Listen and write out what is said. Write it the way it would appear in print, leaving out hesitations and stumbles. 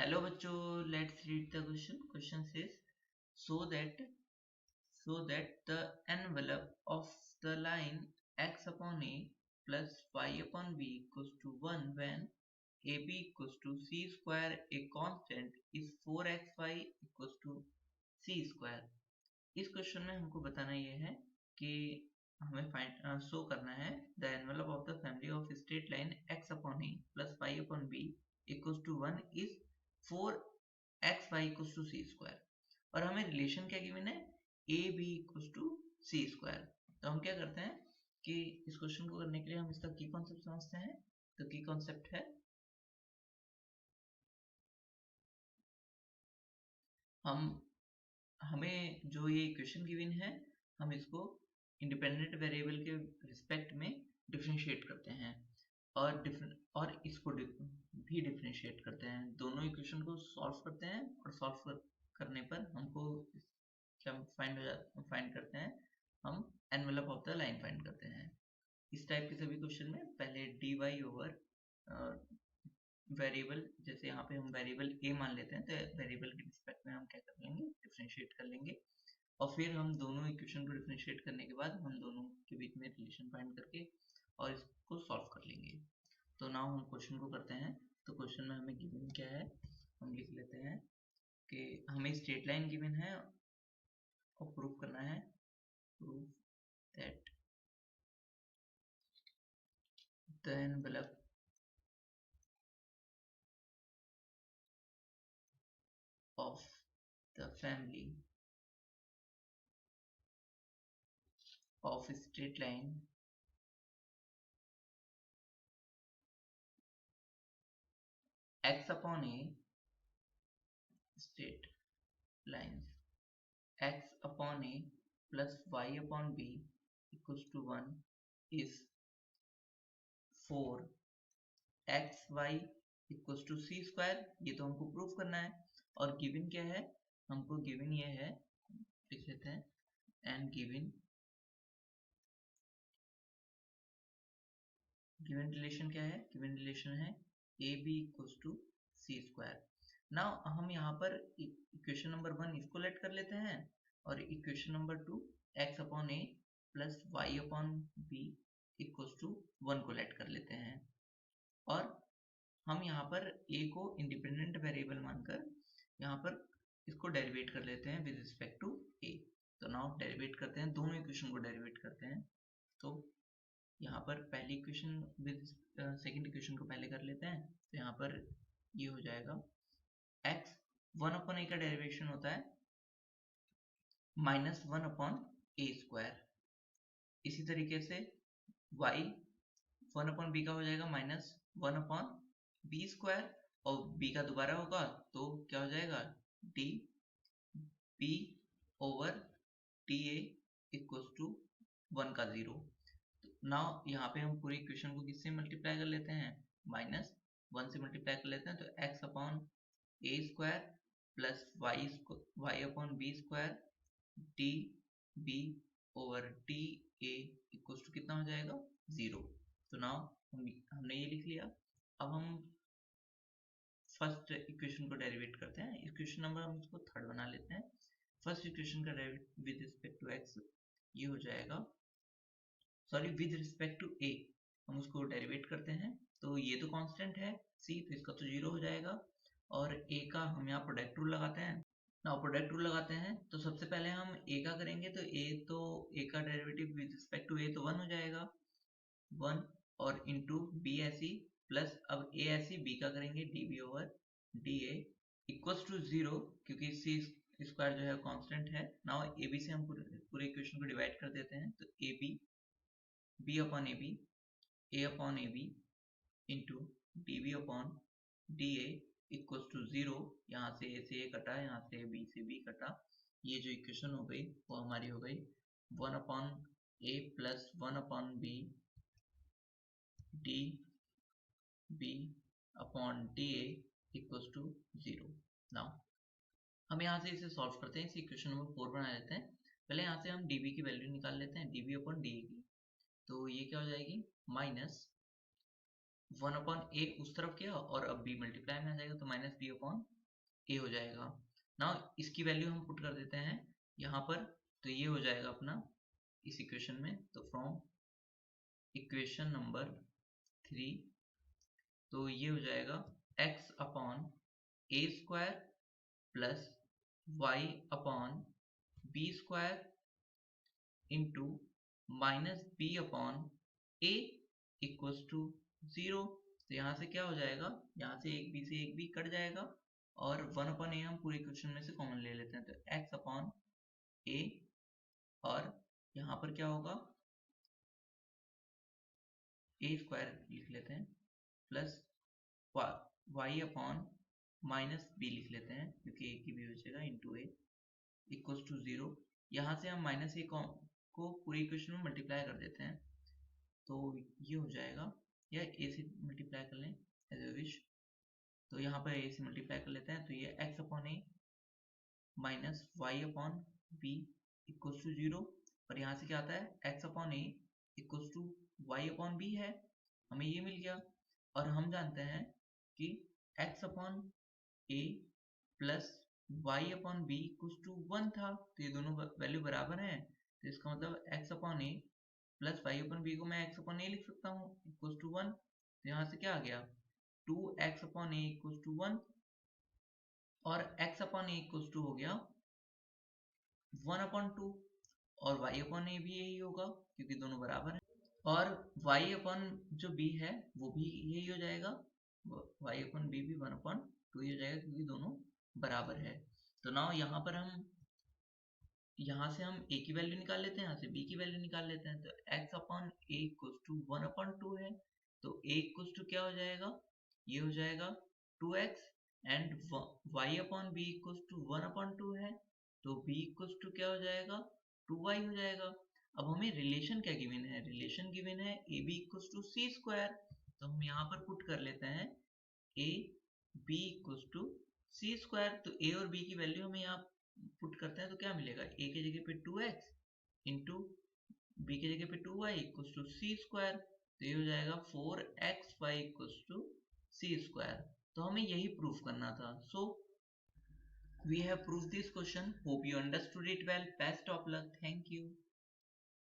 Hello बच्चों, let's read the question. Question says, so that the envelope of the line x upon a plus y upon b equals to 1 when ab equals to c square, a constant is 4xy equals to c square. इस question में हमको बताना ये है कि हमें find show करना है the envelope of the family of straight line x upon a plus y upon b equals to 1 is 4xy equals to c square, और हमें रिलेशन क्या गिवन है a b equals to c square. तो हम क्या करते हैं कि इस क्वेश्चन को करने के लिए हम इसका की कॉन्सेप्ट समझते हैं. तो की कॉन्सेप्ट है, हमें जो ये इक्वेशन गिवन है हम इसको इंडिपेंडेंट वेरिएबल के रिस्पेक्ट में डिफरेंशिएट करते हैं और इसको भी डिफरेंशिएट करते हैं. दोनों इक्वेशन को सॉल्व करते हैं और सॉल्व करने पर हमको क्या फाइंड करते हैं, हम envelope of the line find करते हैं. इस टाइप के सभी क्वेश्चन में पहले dy ओवर वेरिएबल, जैसे यहाँ पे हम वेरिएबल a मान लेते हैं तो वेरिएबल के रिस्पेक्ट में हम क्या कर लेंगे, डिफरेंशिएट कर लेंगे, और फिर हम दोनों इक्वेशन को डिफरेंशिएट करने के बाद हम दोनों के बीच में रिलेशन फाइंड करके और इसको सॉल्व कर लेंगे. तो नाउ हम क्वेश्चन को करते हैं. तो क्वेश्चन में हमें गिवन क्या है, हम लिख लेते हैं कि हमें स्ट्रेट लाइन गिवन है और प्रूव करना है, prove that the envelope of the family of straight line x upon a straight lines x upon a plus y upon b equals to 1 is 4xy equals to c square. ये तो हमको proof करना है. और given क्या है, हमको given ये है, लिख लेते हैं, एंड गिवन रिलेशन क्या है, गिवन रिलेशन है a b equals to c square. Now हम यहाँ पर इक्वेशन नंबर 1 इसको लेट कर लेते हैं और equation number 2 x upon a plus y upon b equals to 1 को लेट कर लेते हैं, और हम यहाँ पर a को इंडिपेंडेंट वेरिएबल मानकर यहाँ पर इसको डेरिवेट कर लेते हैं विद रिस्पेक्ट टू a. तो नाउ डेरिवेट करते हैं, दोनों इक्वेशन को डेरिवेट करते हैं. तो यहाँ पर पहली इक्वेशन विद सेकंड इक्वेशन को पहले कर लेते हैं. तो यहाँ पर ये हो जाएगा x 1 अपॉन a का डेरिवेशन होता है माइनस 1 अपॉन a स्क्वायर. इसी तरीके से y 1 अपॉन b का हो जाएगा माइनस 1 अपॉन b स्क्वायर, और b का दोबारा होगा तो क्या हो जाएगा d b over d a equals to 1 का 0. नाउ यहाँ पे हम पूरी इक्वेशन को किससे मल्टीप्लाई कर लेते हैं, माइनस 1 से मल्टीप्लाई कर लेते हैं. तो x upon a square plus y upon b square d b over d a equals to कितना हो जाएगा 0. तो नाउ हमने ये लिख लिया. अब हम फर्स्ट इक्वेशन को डेरिवेट करते हैं. इक्वेशन नंबर हम इसको थर्ड बना लेते हैं. फर्स्ट इक्वेशन का derivate with respect to x ये हो जाएगा, sorry with respect to a हम उसको डेरिवेट करते हैं. तो ये तो कांस्टेंट है c, तो इसका तो 0 हो जाएगा, और a का हम यहाँ प्रोडक्ट रूल लगाते हैं. ना प्रोडक्ट रूल लगाते हैं तो सबसे पहले हम a का करेंगे, तो a का derivative with respect to a तो 1 हो जाएगा 1, और इंटू b ऐसी प्लस अब a ऐसी b का करेंगे db over da equals to 0, क्योंकि c स्क्वायर जो है कांस्टेंट है. नाउ ab से हम पूरे इक्वेशन को डिवाइड कर देते हैं. तो ab b upon a b, a upon a b into d b upon d a equals to 0. यहाँ से a से a कटा, यहाँ से b से b कटा. ये जो इक्वेशन हो गई वो हमारी हो गई 1 upon a plus 1 upon b d b upon d a equals to 0. Now हम यहाँ से इसे सॉल्व करते हैं. इसे इक्वेशन नंबर 4 बना लेते हैं. पहले यहाँ से हम db की वैल्यू निकाल लेते हैं, db अपॉन डी की. तो ये क्या हो जाएगी, माइनस 1 अपॉन ए उस तरफ किया और अब b मल्टीप्लाई में आ जाएगा, तो माइनस b अपॉन ए हो जाएगा। नाउ इसकी वैल्यू हम पुट कर देते हैं यहाँ पर, तो ये हो जाएगा अपना इस इक्वेशन में। तो फ्रॉम इक्वेशन नंबर 3, तो ये हो जाएगा x upon a square plus y upon b square into minus b upon a equals to 0। तो यहाँ से क्या हो जाएगा, यहाँ से एक बी से एक बी कट जाएगा और 1 अपॉन ए हम पूरे इक्वेशन में से कॉमन ले लेते हैं, तो x अपॉन ए, और यहाँ पर क्या होगा, ए स्क्वायर लिख लेते हैं plus y upon minus b लिख लेते हैं क्योंकि ए की भी हो जाएगा इंटू ए इक्वल्स टू 0। यहाँ से हम माइनस ए को पूरी इक्वेशन में मल्टीप्लाई कर देते हैं, तो ये हो जाएगा, या ए से मल्टीप्लाई कर लें एज ए विश। तो यहाँ पर ए से मल्टीप्लाई कर लेते हैं, तो ये x upon a minus y upon b equals to 0, और यहाँ से क्या आता है x upon a equals to y upon b है, हमें ये मिल गया। और हम जानते हैं कि x upon a plus y upon b equals to 1 था, तो ये दोनों वैल्यू बराबर हैं, तो इसका मतलब x upon a plus y upon B को मैं x अपॉन ए लिख सकता हूँ इक्वल्स टू 1। तो यहाँ से क्या आ गया, 2x upon a equals to 1, और x upon a equals to हो गया 1 अपॉन 2, और y अपॉन ए भी यही होगा क्योंकि दोनों बराबर हैं, और y अपॉन जो b है वो भी यही हो जाएगा, y अपॉन b भी 1 अपॉन 2 ही हो जाएगा क्योंकि दोनों बराबर है। तो नाउ यहाँ पर हम यहाँ से हम a की वैल्यू निकाल लेते हैं, यहाँ से b की वैल्यू निकाल लेते हैं, तो x upon a equals to 1 upon 2 है, तो a इक्वल्स टू क्या हो जाएगा, ये हो जाएगा 2x, and y upon b equals to 1 upon 2 है, तो b इक्वल्स टू क्या हो जाएगा, 2y हो जाएगा। अब हमें रिलेशन क्या गिवन है, रिलेशन गिवन है a b equals to c square, तो हम यहाँ पर पुट कर लेते हैं a b equals to c square, तो ए और बी की वैल्यू हमें यहाँ पुट करते हैं, तो क्या मिलेगा, ए की जगह पे 2x इंटू बी की जगह पे 2y equals to c square, तो ये हो जाएगा 4xy equals to c square. तो हमें यही प्रूफ करना था। सो we have proved this question. Hope you understood it well. Best of luck. Thank you.